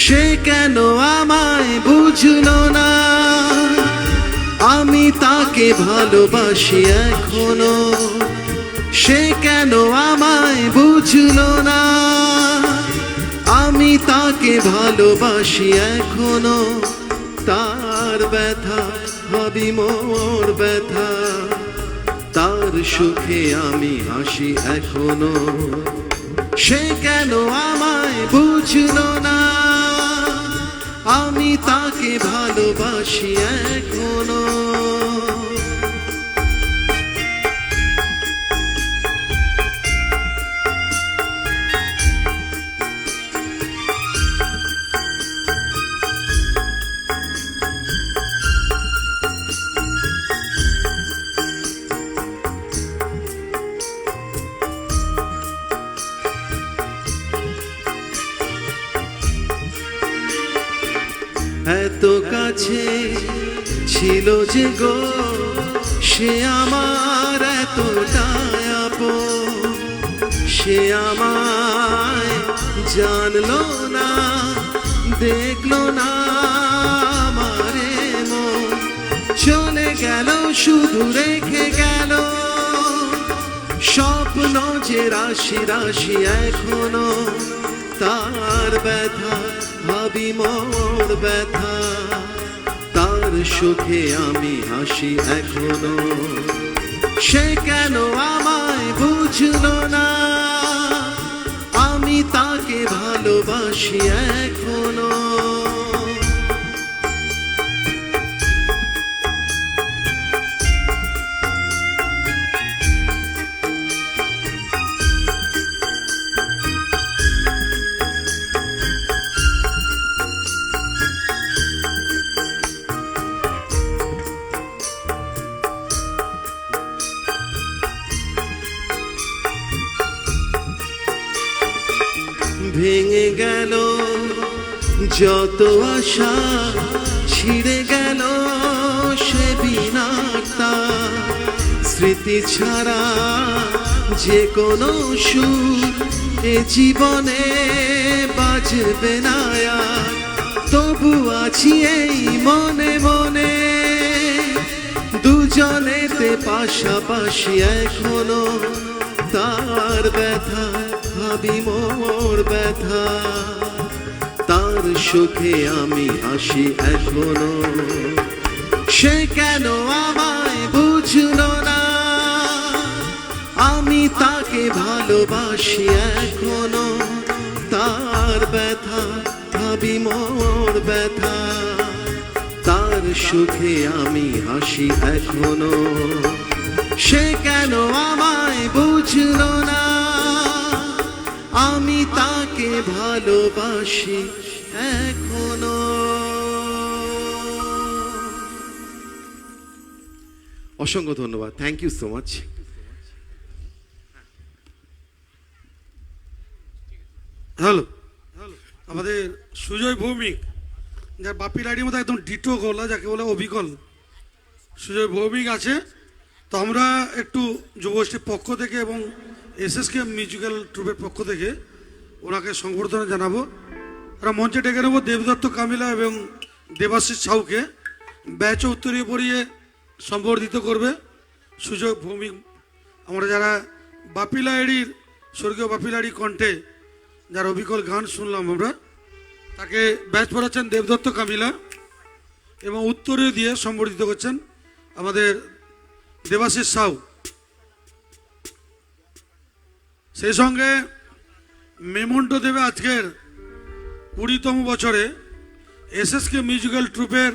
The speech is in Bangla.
সে কেন আমায় বুঝলো না, আমি তাকে ভালোবাসি এখনো। সে কেন আমায় বুঝলো না, আমি তাকে ভালোবাসি এখনো। তার ব্যথা ভাবি মোর ব্যথা, তার সুখে আমি হাসি এখনো। সে কেন আমায় বুঝলো না, আমি তাকে ভালোবাসি এখনো। এত কাছে ছিল যে গো, সে আমার এতটাই আপন। সে আমায় জানলো না, দেখলো না আমারে মন। চলে গেল শুধু রেখে গেল স্বপ্ন যে রাশি রাশি এখনো। তার ব্যথা ভাবি মোর ব্যথা, তার সুখে আমি হাসি এখনো। সে কেন আমায় বুঝলো না, আমি তাকে ভালোবাসি এখনো। ভেঙে গেল যত আশা, ছিঁড়ে গেল সে বিনাটা। স্মৃতি ছাড়া যে কোনো সুর এ জীবনে বাজবে না আর। তবু আছি এই মনে মনে, দুজনেতে পাশাপাশি এখনো। তার ব্যথা ভাবি মোর ব্যথা, তার সুখে আমি হাসি এখনো। সে কেন আমায় বুঝলো না, আমি তাকে ভালোবাসি এখনো। তার ব্যথা ভাবি মোর ব্যথা, তার সুখে আমি হাসি এখনো। সে কেন আমায় বুঝলো না, আমি তাকে ভালোবাসি এখনো। অসংখ্য ধন্যবাদ, thank you so much. Hello, আমাদের সুজয় ভৌমিক, যার বাপি লাইডির মতো একদম ডিটো গলা, যাকে বলে অবিকল, সুজয় ভৌমিক আছে। তো আমরা একটু যুবগোষ্ঠীর পক্ষ থেকে এবং এসএসকে মিউজিক্যাল ট্রুপের পক্ষ থেকে ওনাকে সংবর্ধনা জানাবো। আমরা মঞ্চে ডেকে নেব দেবদত্ত কামিলা এবং দেবাশিস সাউকে। ব্যাচ উত্তরীয় পরিয়ে সম্বর্ধিত করবে সুজয় ভৌমিক। আমরা যারা বাপি লাহিড়ির, স্বর্গীয় বাপি লাহিড়ির কণ্ঠে যার অবিকল গান শুনলাম আমরা, তাকে ব্যাচ পড়াচ্ছেন দেবদত্ত কামিলা এবং উত্তরীয় দিয়ে সম্বর্ধিত করছেন আমাদের দেবাশিস সাউ। সেই সঙ্গে মেমন্টো দেবে আজকের 20তম বছরে এসএসকে মিউজিক্যাল ট্রুপের